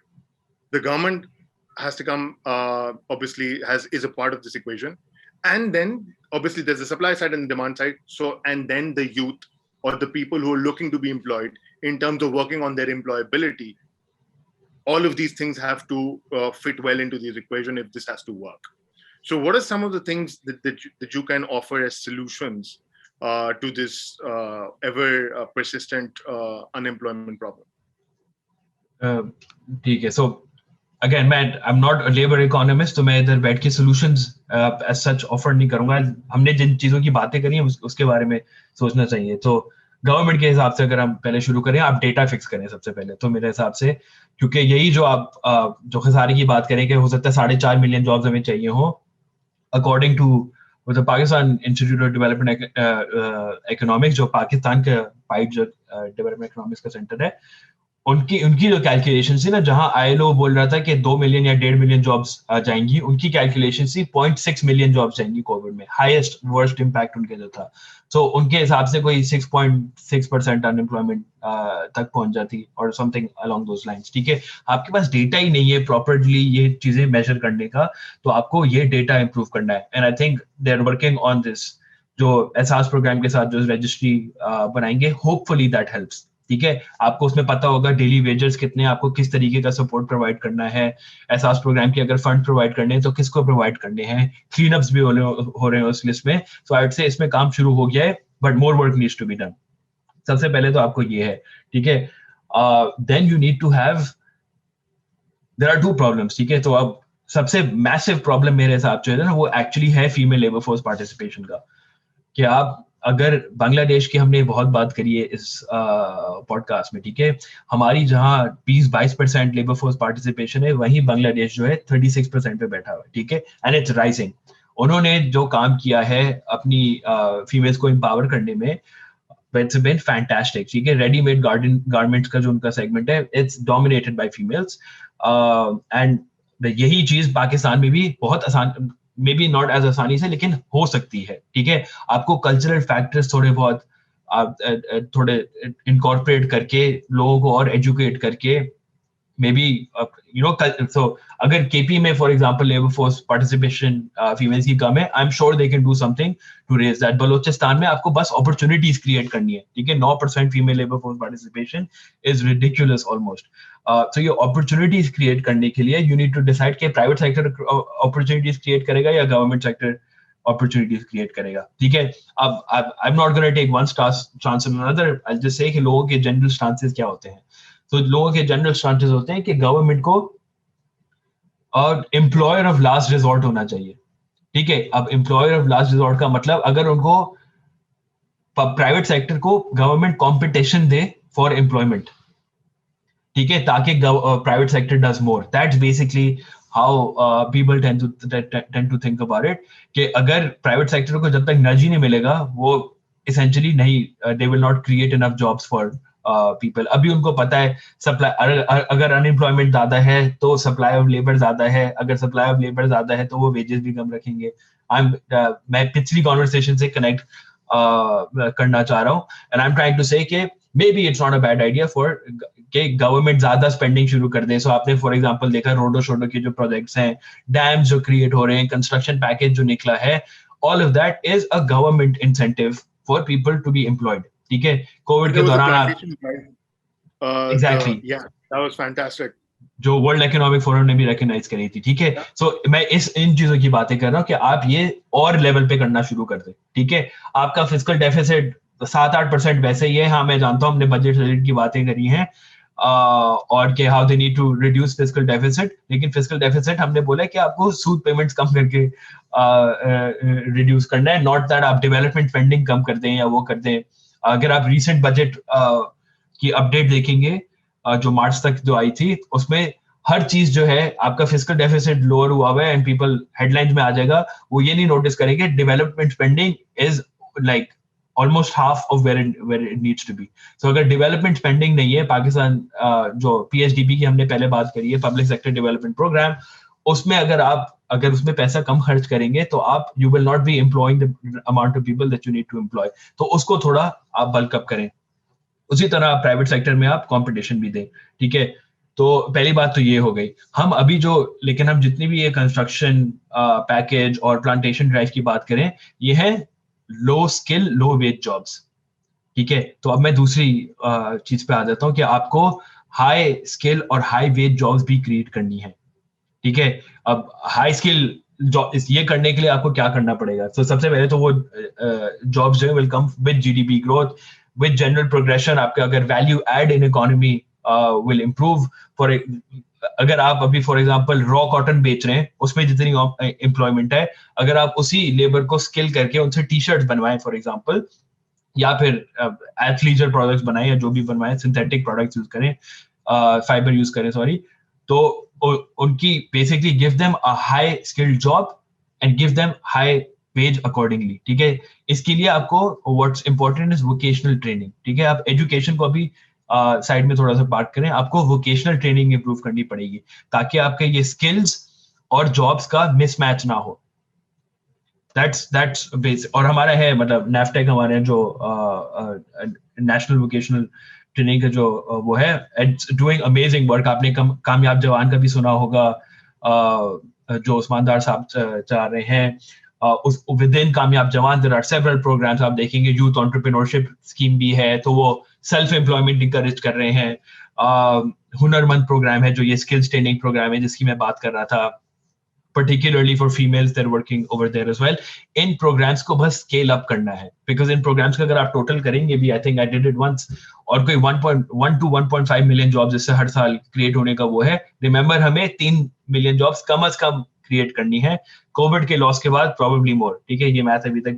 A: The government has to come, obviously is a part of this equation, and then obviously there's the supply side and the demand side. So and then the youth or the people who are looking to be employed in terms of working on their employability. All of these things have to fit well into this equation if this has to work. So what are some of the things that you can offer as solutions to this ever persistent unemployment problem?
B: ठीक है, so again I'm not a labor economist, तो मैं इधर बैठ के solutions as such offer नहीं करूंगा। हमने जिन चीजों की बातें करी हैं उसके बारे में सोचना चाहिए। तो गवर्नमेंट के हिसाब से अगर हम पहले शुरू करें, आप डेटा फिक्स करें सबसे पहले। तो मेरे हिसाब से, क्योंकि यही जो आप जो खसारे की बात करें कि हो सकता है 4.5 मिलियन जॉब्स हमें चाहिए हो, according to the Pakistan Institute of Development Economics, जो पाकिस्तान का पाइप जो डेवलपमेंट इकोनॉमिक्स का सेंटर है, उनकी जो कैलकुलेशन थी ना, जहां आईएलओ बोल रहा था कि 2 मिलियन या 1.5 मिलियन जॉब्स आ जाएंगी, उनकी कैलकुलेशन थी 0.6 मिलियन जॉब्स जाएंगी कोविड में। हाईएस्ट वर्स्ट इंपैक्ट उनके जो था, तो उनके हिसाब से कोई 6.6% अनएम्प्लॉयमेंट तक पहुंच जाती और समथिंग अलोंग दोस लाइंस। ठीक है, आपके पास डेटा ही नहीं है प्रॉपर्ली ये चीजें मेजर करने का, तो आपको ये डेटा इंप्रूव करना है। And I think they are working on this, जो एहसास प्रोग्राम के साथ जो रजिस्ट्री बनाएंगे, होपफुली दैट हेल्प्स। ठीक है, आपको उसमें पता होगा डेली वेजेस कितने, आपको किस तरीके का सपोर्ट प्रोवाइड करना है, एहसास प्रोग्राम के अगर फंड प्रोवाइड करने हैं तो किसको प्रोवाइड करने हैं, क्लीनअप्स भी हो रहे हैं उस लिस्ट में। सो आई वुड से इसमें काम शुरू हो गया है, but more work needs to be done. सबसे पहले तो आपको ये है, ठीक है। Then you need to have, there are 2 problems. ठीक है, तो अब सबसे मैसिव प्रॉब्लम मेरे हिसाब से है ना, वो एक्चुअली है फीमेल लेबर फोर्स पार्टिसिपेशन का। कि आप अगर बांग्लादेश की हमने बहुत बात करी है इस पॉडकास्ट में, ठीक है, हमारी जहां 20-22% लेबर फोर्स पार्टिसिपेशन है, वहीं बांग्लादेश जो है 36% पे बैठा हुआ है। ठीक है, एंड इट्स राइजिंग। उन्होंने जो काम किया है अपनी फीमेल्स को एम्पावर करने में, इट्स बीन फैंटास्टिक। ठीक है, रेडीमेड गारमेंट्स का जो उनका सेगमेंट है, it's dominated by females. And यही चीज पाकिस्तान में भी बहुत आसान, मे बी नॉट एज आसानी से, लेकिन हो सकती है। ठीक है, आपको कल्चरल फैक्टर्स थोड़े बहुत थोड़े इनकॉर्पोरेट करके, लोगों को और एजुकेट करके, maybe you know, so अगर केपी में for example labour force participation females की कम है, I am sure they can do something to raise that. Balochistan में आपको बस अपॉर्चुनिटीज क्रिएट करनी है। ठीक है, 9% female labour force participation is ridiculous almost. तो ये अपॉर्चुनिटीज क्रिएट करने के लिए यू नीड टू डिसाइड कि प्राइवेट सेक्टर अपॉर्चुनिटीज क्रिएट करेगा या गवर्नमेंट सेक्टर अपॉर्चुनिटीज क्रिएट करेगा। ठीक है, अब I am not gonna take one stance on another, I just say कि लोगों के जनरल स्टांसेस क्या होते हैं। तो लोगों के जनरल स्टांसेस होते हैं कि गवर्नमेंट को और एम्प्लॉयर ऑफ लास्ट रिजॉर्ट होना चाहिए। ठीक है, अब एम्प्लॉयर ऑफ लास्ट रिजॉर्ट का मतलब, अगर उनको प्राइवेट सेक्टर को गवर्नमेंट कंपटीशन दे फॉर एम्प्लॉयमेंट, ठीक है, ताकि private sector does more. That's basically how people tend to think about it, कि अगर प्राइवेट सेक्टर को जब तक नज ही नहीं मिलेगा, वो essentially नहीं, they will not create enough jobs for people. अभी उनको पता है सप्लाई, अगर अनएम्प्लॉयमेंट ज्यादा है तो सप्लाई ऑफ लेबर ज्यादा है, अगर सप्लाई ऑफ लेबर ज्यादा है तो वो वेजेस भी कम रखेंगे। मैं पिछली कॉन्वर्सेशन से कनेक्ट करना चाह रहा हूँ. And I am trying to say कि maybe it's not a bad idea for कि गवर्नमेंट ज्यादा स्पेंडिंग शुरू कर दे. सो आपने फॉर एग्जांपल देखा रोडो शोडो के जो प्रोजेक्ट्स हैं, डैम्स जो क्रिएट हो रहे हैं, कंस्ट्रक्शन पैकेज जो निकला है, all of that is a government incentive for people to be employed. ठीक है, कोविड के दौरान आप एग्जैक्टली
A: that was fantastic.
B: जो वर्ल्ड इकोनॉमिक फोरम ने भी रिकॉग्नाइज करी थी. ठीक है, सो मैं इन चीजों की बातें कर रहा हूँ कि आप ये और लेवल पे करना शुरू कर दे. ठीक है, आपका फिस्कल डेफिसिट 7-8% वैसे ही है. हाँ, मैं जानता हूँ हमने बजट की बातें करी हैं और कि how they need to reduce fiscal deficit, लेकिन फिस्कल डेफिसिट हमने बोला कि आपको सूद पेमेंट्स कम करके रिड्यूस करना है, नॉट दैट आप डेवलपमेंट स्पेंडिंग कम कर दें या वो कर दें. अगर आप रिसेंट बजट की अपडेट देखेंगे जो मार्च तक जो आई थी, उसमें हर चीज जो है आपका फिस्कल डेफिसिट लोअर हुआ हुआ है एंड पीपल हेडलाइंस में आ जाएगा, वो ये नहीं नोटिस करेंगे development spending is like almost half of where it needs to be. So अगर डेवलपमेंट स्पेंडिंग नहीं है, पाकिस्तान जो पीएचडीपी की हमने पहले बात करी है, पब्लिक सेक्टर डेवलपमेंट प्रोग्राम, उसमें अगर उसमें पैसा कम खर्च करेंगे तो आप you will not be employing the amount of people that you need to employ. तो उसको थोड़ा आप बल्क अप करें. उसी तरह प्राइवेट सेक्टर में आप कंपटीशन भी दें. ठीक है, तो पहली बात तो ये हो गई. लेकिन हम जितनी भी ये कंस्ट्रक्शन पैकेज और प्लांटेशन ड्राइव की बात करें, ये है लो स्किल लो वेज जॉब्स. ठीक है, तो अब मैं दूसरी चीज पे आ जाता हूँ कि आपको हाई स्किल और हाई वेज जॉब्स भी क्रिएट करनी है. ठीक है, अब हाई स्किल जॉब ये करने के लिए आपको क्या करना पड़ेगा? तो सबसे पहले तो वो जॉब्स जो है will come with GDP growth, with general progression. आपके अगर value add in economy will improve. For अगर आप अभी फॉर एग्जांपल रॉ कॉटन बेच रहे हैं, उसमें जितनी एम्प्लॉयमेंट है, अगर आप उसी लेबर को स्किल करके उनसे टी शर्ट बनवाएं फॉर एग्जांपल, या फिर एथलीजर प्रोडक्ट्स बनाएं या जो भी बनवाएं, सिंथेटिक प्रोडक्ट्स यूज करें, फाइबर यूज करें सॉरी, तो उनकी basically give them a high skilled job and give them high wage accordingly. ठीक है, इसके लिए आपको what's important is vocational training. ठीक है, आप एजुकेशन को अभी साइड में थोड़ा सा बात करें, आपको वोकेशनल ट्रेनिंग इंप्रूव करनी पड़ेगी ताकि आपके ये स्किल्स और जॉब्स का मिसमैच ना हो. That's basic. और हमारा है मतलब नैफटेक हमारे जो नेशनल वोकेशनल ट्रेनिंग का जो वो है, इट्स डूइंग अमेजिंग वर्क. आपने कामयाब जवान का भी सुना होगा, जो उस्मान दार साहब चला रहे हैं. विद इन कामयाब जवान देयर आर सेवरल प्रोग्राम्स. आप देखेंगे यूथ एंटरप्रेन्योरशिप स्कीम भी है, तो वो सेल्फ एम्प्लॉयमेंट इंकरेज कर रहे हैं. हुनरमंद प्रोग्राम है जो ये स्किल्स ट्रेनिंग प्रोग्राम है जिसकी मैं बात कर रहा था, particularly for females they're working over there as well. इन प्रोग्राम्स को बस स्केल अप करना है, बिकॉज इन प्रोग्राम्स का अगर आप टोटल करेंगे भी, I think I did it once, और कोई 1.1 to 1.5 मिलियन जॉब्स इससे हर साल क्रिएट होने का वो है. रिमेंबर, हमें 3 मिलियन जॉब्स कम से कम क्रिएट करनी है कोविड के लॉस के बाद, प्रोबेबली मोर. ठीक है, ये मैथ अभी तक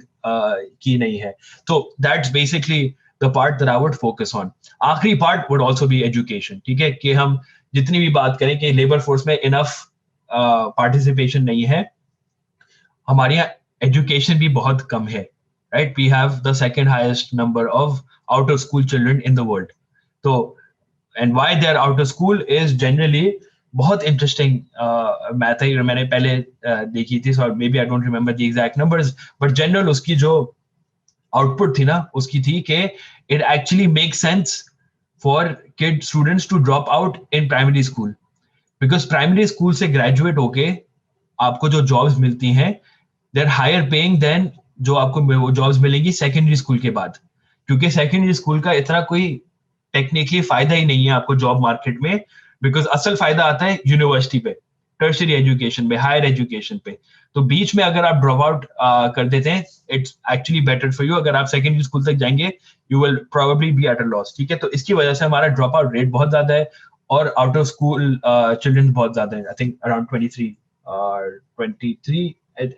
B: की नहीं है. तो that's basically the part that I would focus on. आखिरी part would also be education. ठीक है, कि हम जितनी भी बात करें कि लेबर फोर्स में इनफ पार्टिसिपेशन नहीं है, हमारे यहाँ एजुकेशन भी बहुत कम है. Right, we have the second highest number of out of school children in the world. तो and why they are out of school is generally बहुत इंटरेस्टिंग मैथ है, मैंने पहले देखी थी, so maybe I don't remember the exact numbers, but general उसकी जो output थी ना, उसकी थी कि it actually make sense for kid students to drop out in primary school, because primary school से ग्रेजुएट होके आपको जो जॉब्स मिलती हैं they are higher paying than जो आपको जॉब्स मिलेंगी सेकेंडरी स्कूल के बाद, क्योंकि सेकेंडरी स्कूल का इतना कोई टेक्निकली फायदा ही नहीं है आपको जॉब मार्केट में, बिकॉज असल फायदा आता है यूनिवर्सिटी पे, टर्शियरी एजुकेशन पे, हायर एजुकेशन पे. तो बीच में अगर आप ड्रॉप आउट कर देते हैं, it's actually better for you. अगर आप सेकेंडरी स्कूल तक जाएंगे you will probably be at a loss. ठीक है, तो इसकी वजह से हमारा ड्रॉप आउट रेट बहुत ज्यादा है और आउट ऑफ स्कूल चिल्ड्रन बहुत ज्यादा है. आई थिंक अराउंड 23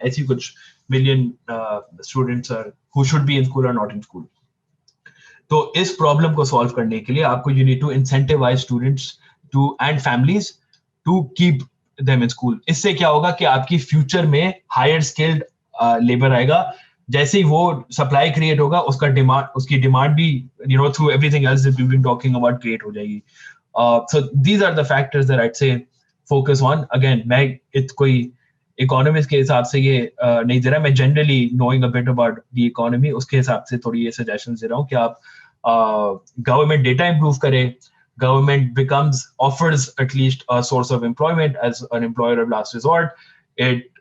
B: ऐसी कुछ million students are who should be in school are not in school. तो इस प्रॉब्लम को सॉल्व करने के लिए आपको you need to incentivise students to and families to keep them in school. इससे क्या होगा कि आपकी फ्यूचर में हायर स्किल्ड लेबर आएगा. जैसे ही वो सप्लाई क्रिएट होगा, उसकी डिमांड भी through everything else that we been talking about create हो जाएगी. So these are the factors that I'd say focus on. Again, मैं कोई इकोनॉमिस्ट के हिसाब से ये नहीं दे रहा. मैं generally knowing a bit about the economy उसके हिसाब से थोड़ी ये सजेशन दे रहा हूँ कि आप गवर्नमेंट डेटा इंप्रूव करें. Government becomes offers at least a source of employment as an employer of last resort. It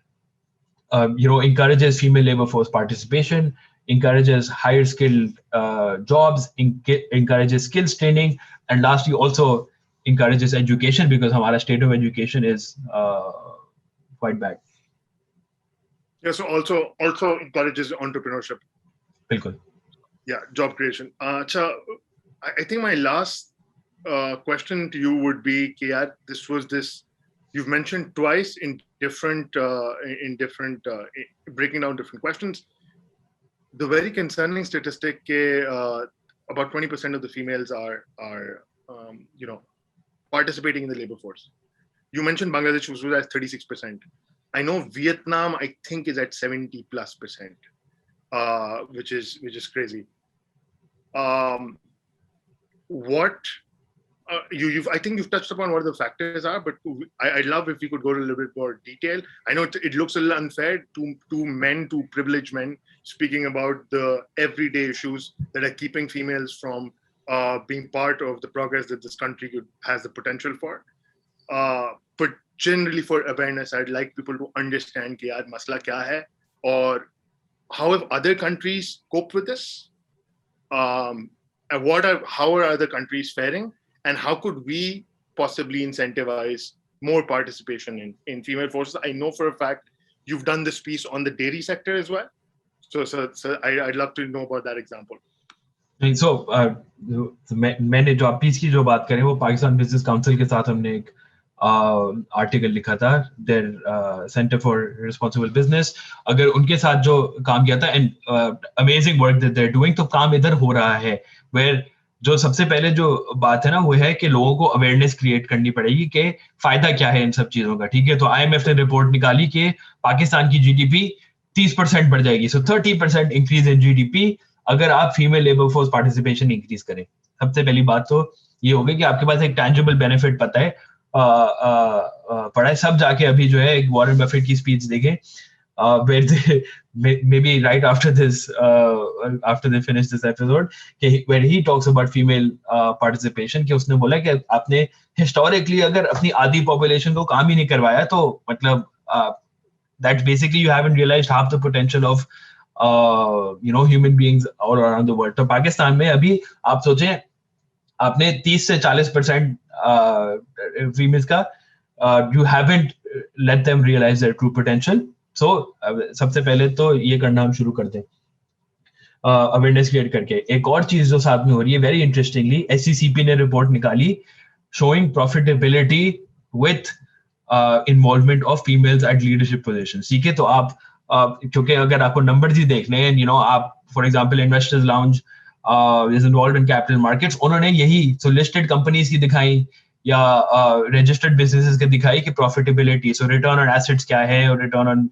B: encourages female labor force participation, encourages higher skilled jobs, encourages skills training, and lastly also encourages education because our state of education is quite bad.
A: Yeah, so also encourages entrepreneurship.
B: Bilkul.
A: Yeah, job creation. Acha, I think my last question to you would be, Kiat, you've mentioned twice in different breaking down different questions. The very concerning statistic about 20% of the females are participating in the labor force. You mentioned Bangladesh was at 36%. I know Vietnam, I think, is at 70+%, which is crazy. I think you've touched upon what the factors are, but I'd love if you could go to a little bit more detail. I know it looks a little unfair to privileged men, speaking about the everyday issues that are keeping females from being part of the progress that this country has the potential for. But generally, for awareness, I'd like people to understand कि यार मसला क्या है और how have other countries coped with this? And how are other countries faring? And how could we possibly incentivize more participation in female forces? I know for a fact you've done this piece on the dairy sector as well. So I'd love to know about that example.
B: So मैंने जो piece की जो बात करें वो Pakistan business council के साथ हमने एक आर्टिकल लिखा था, there centre for responsible business. अगर उनके साथ जो काम किया था and amazing work that they are doing, तो काम इधर हो रहा है. वेयर जो सबसे पहले जो बात है ना वो है कि लोगों को अवेयरनेस क्रिएट करनी पड़ेगी कि फायदा क्या है इन सब चीजों का. ठीक है, तो IMF ने रिपोर्ट निकाली कि पाकिस्तान की GDP 30% बढ़ जाएगी. सो 30% इंक्रीज इन GDP अगर आप female labour force participation increase करें. सबसे पहली बात तो ये होगी कि आपके पास एक टैंजिबल बेनिफिट पता है, पढ़ा है. सब जाके अभी जो है एक वॉरेन बफेट की स्पीच देखें, where they maybe right after this after they finish this episode, where he talks about female participation, कि उसने बोला कि आपने historically अगर अपनी आधी population को काम ही नहीं करवाया तो मतलब that basically you haven't realized half the potential of human beings all around the world. तो पाकिस्तान में अभी आप सोचें आपने 30 से 40% females का you haven't let them realize their true potential. So सबसे पहले तो ये करना हम शुरू कर दें अवेयरनेस क्रिएट करके. एक और चीज जो साथ में हो रही है वेरी इंटरेस्टिंगली, SCCP ने रिपोर्ट निकाली showing profitability with involvement of females at leadership positions. ठीक है, तो आप क्योंकि अगर आपको नंबर्स ही देखने हैं, आप for example investors lounge is involved in capital markets, उन्होंने यही सो लिस्टेड कंपनीज की दिखाई या रजिस्टर्ड बिजनेसेस के दिखाई कि profitability, so return on assets क्या है और रिटर्न ऑन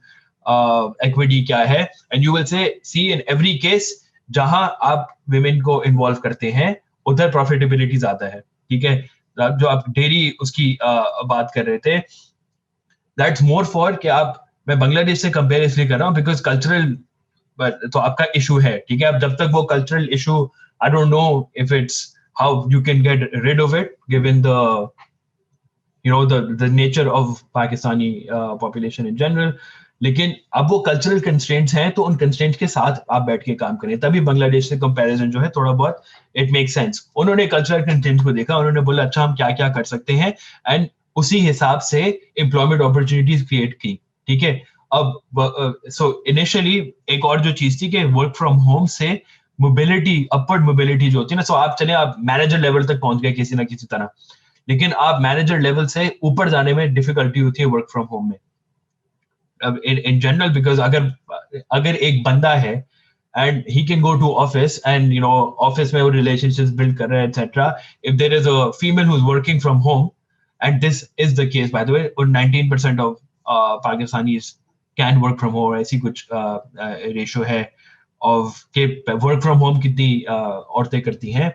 B: इक्विटी क्या है. And you will see in every case जहां आप विमेन को इन्वॉल्व करते हैं उधर प्रॉफिटेबिलिटी ज्यादा है. ठीक है, जो आप डेयरी उसकी बात कर रहे थे, दैट्स मोर फॉर कि मैं बांग्लादेश से कंपेयर इसलिए कर रहा हूँ बिकॉज कल्चरल तो आपका इशू है. ठीक है, अब जब तक वो cultural issue, I don't know if it's how you can get rid of it given the nature of Pakistani population in general. लेकिन अब वो कल्चरल कंस्ट्रेंट्स हैं, तो उन कंस्ट्रेंट्स के साथ आप बैठ के काम करें, तभी बांग्लादेश से कंपैरिजन जो है थोड़ा बहुत इट मेक सेंस. उन्होंने कल्चरल कंस्ट्रेंट्स को देखा, उन्होंने बोला अच्छा हम क्या क्या कर सकते हैं एंड उसी हिसाब से एम्प्लॉयमेंट अपॉर्चुनिटीज क्रिएट की. ठीक है, अब सो इनिशियली एक और जो चीज थी कि वर्क फ्रॉम होम से मोबिलिटी, अपवर्ड मोबिलिटी जो होती है ना, सो आप चले आप मैनेजर लेवल तक पहुंच गए किसी ना किसी तरह, लेकिन आप मैनेजर लेवल से ऊपर जाने में डिफिकल्टी होती है वर्क फ्रॉम होम में इन जनरल. बिकॉज अगर एक बंदा है and he can go to office and office में वो रिलेशनशिप्स बिल्ड कर रहे हैं etcetera, if there is a female who is working from home and this is the case by the way, और 19% of Pakistanis can work from home, ऐसी कुछ ratio है of के work from home कितनी औरतें करती हैं.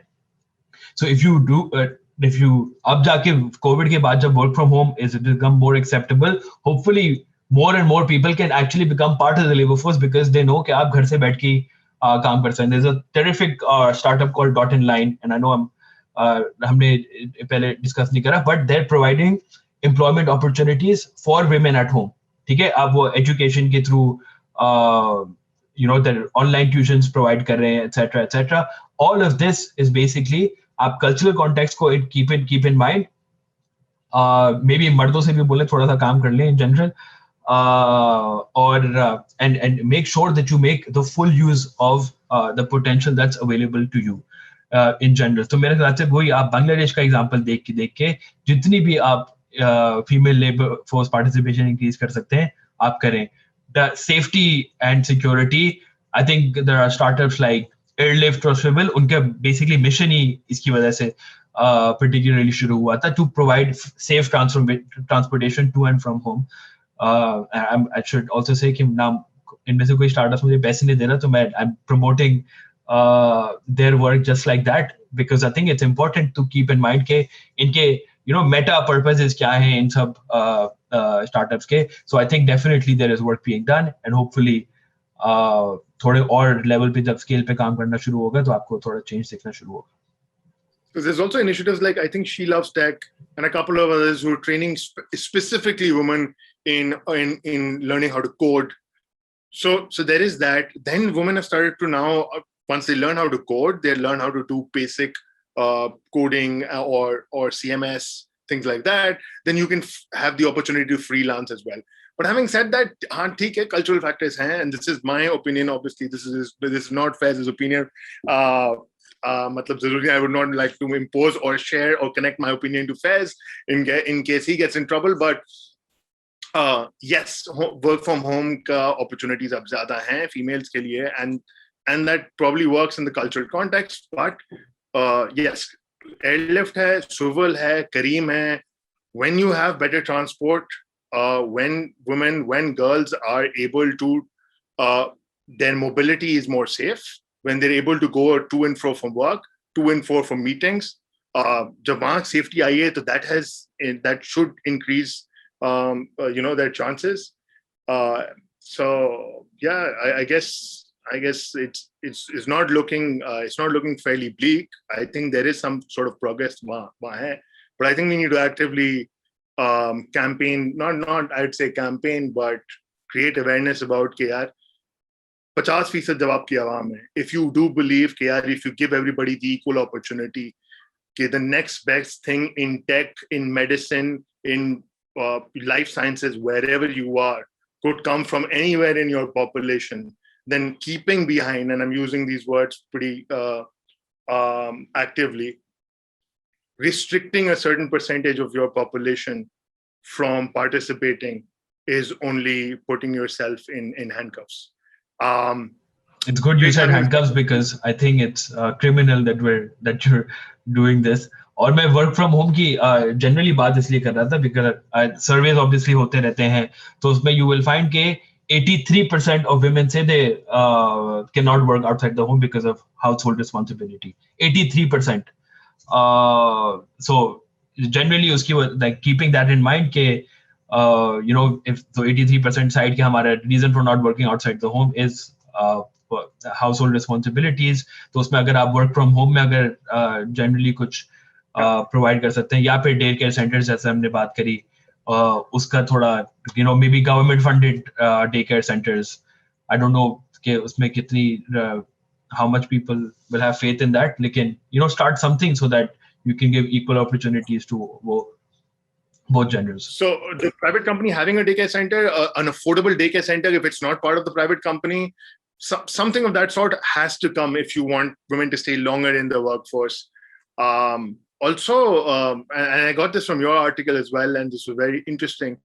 B: So if you अब जाके कोविड के बाद जब work from home is become more acceptable, hopefully more and more people can actually become part of the labor force because they know कि आप घर से बैठ के काम कर सकते हैं. There's a terrific startup called Dot in Line, and I know हमने पहले discuss नहीं करा, but they're providing employment opportunities for women at home. ठीक है, आप वो education के through their online tuitions provide कर रहे हैं, etc. etc. All of this is basically आप cultural context को keep in mind. Maybe मर्दों से भी बोले थोड़ा सा काम कर लें in general. And make sure that you make the full use of the potential that's available to you in general. तो मेरे ख्याल से वही आप बांग्लादेश का एग्जांपल देख के जितनी भी आप female labour force participation increase कर सकते हैं आप करें. The safety and security, I think there are startups like Airlift or Swivel, उनके basically mission ही इसकी वजह से particularly शुरू हुआ था to provide safe transportation to and from home. I should also say कि नाम इनमें से कोई स्टार्टअप मुझे पैसे नहीं दे रहा तो मैं I'm promoting their work just like that because I think it's important to keep in mind कि इनके meta purposes क्या हैं इन सब startups के. So I think definitely there is work being done and hopefully थोड़े और लेवल पे जब स्केल पे काम करना शुरू होगा तो आपको थोड़ा चेंज दिखना शुरू होगा.
A: So there's also initiatives like I think She Loves Tech and a couple of others who are training specifically women in learning how to code. So there is that. Then women have started to now, once they learn how to code, they learn how to do basic coding or CMS, things like that. Then you can have the opportunity to freelance as well. But having said that, ठीक है, cultural factors हैं, and this is my opinion. Obviously, this is not Faiz's opinion. I would not like to impose or share or connect my opinion to Faiz in case he gets in trouble. But yes, work from home ka opportunities ab zyada hain females ke liye, and that probably works in the cultural context. But yes, Airlift hai, Swivel hai, Careem hai. When you have better transport, when girls are able to, their mobility is more safe. When they're able to go to and fro from work, to and fro from meetings, जब वहाँ safety आई है, तो that should increase their chances. So yeah, I guess it's not looking fairly bleak. I think there is some sort of progress वहाँ है, but I think we need to actively campaign, not I'd say campaign, but create awareness about कि यार 50% जब आपकी आवाम है, if you do believe कि यार if you give everybody the equal opportunity, कि the next best thing in tech, in medicine, in life sciences, wherever you are, could come from anywhere in your population, then keeping behind, and I'm using these words pretty actively, restricting a certain percentage of your population from participating is only putting yourself in handcuffs.
B: It's good you said handcuffs because I think it's criminal that you're doing this. और मैं work from home की generally बात इसलिए कर रहा था because surveys obviously होते रहते हैं, तो उसमें यू विल फाइंड के 83% of women say they cannot work outside the home because of household responsibility. 83%. So generally uski like keeping that in mind ke if so 83% side ke hamara reason for not working outside the home is household responsibilities, तो उसमें अगर आप work from home में अगर generally कुछ provide कर सकते हैं या फिर डे केयर सेंटर्स जैसे हमने बात करी उसका थोड़ा may be government funded day care centres, I don't know कि उसमें कितनी how much people will have faith in that, लेकिन start something so that you can give equal opportunities to both genders.
A: So the private company having a daycare center, an affordable daycare center, if it's not part of the private company, something of that sort has to come if you want women to stay longer in the workforce. Also, and I got this from your article as well, and this was very interesting,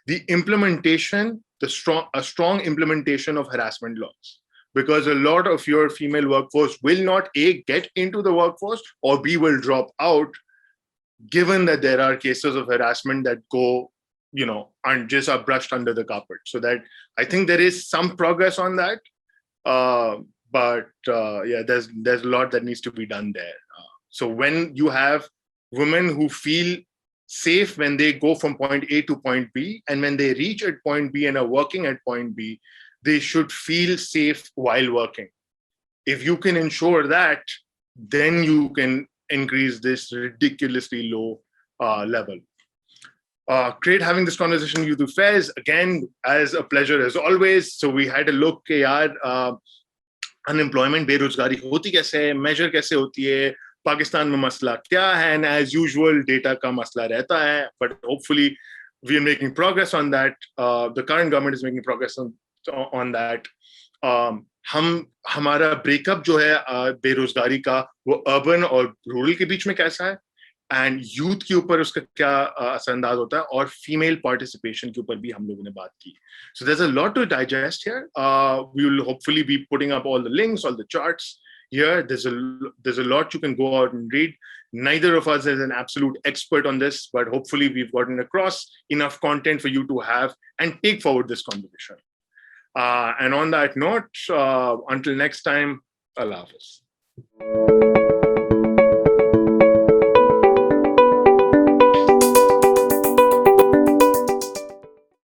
A: the implementation, a strong implementation of harassment laws, because a lot of your female workforce will not get into the workforce, or B, will drop out, given that there are cases of harassment that go, and just are brushed under the carpet. So that I think there is some progress on that, but yeah, there's a lot that needs to be done there. So when you have women who feel safe when they go from point A to point B, and when they reach at point B and are working at point B, they should feel safe while working. If you can ensure that, then you can increase this ridiculously low level. Great having this conversation with you, Faiz. Again, as a pleasure as always. So we had a look ke yaar, unemployment, बेरोजगारी होती कैसे है, measure कैसे होती है, पाकिस्तान में मसला क्या है, and as usual data का मसला रहता है, but hopefully we are making progress on that. The current government is making progress on that. हमारा ब्रेकअप जो है बेरोजगारी का, वो अर्बन और रूरल के बीच में कैसा है, एंड यूथ के ऊपर उसका क्या असरअंदाज होता है, और फीमेल पार्टिसिपेशन के ऊपर भी हम लोगों ने बात की. So there's a lot to digest here. We will hopefully be putting up all the links, all the charts here. There's a lot you can go out and read. Neither of us is an absolute expert on this, but hopefully we've gotten across enough content for you to have and take forward this conversation. And on that note, until next time, Allah Hafiz.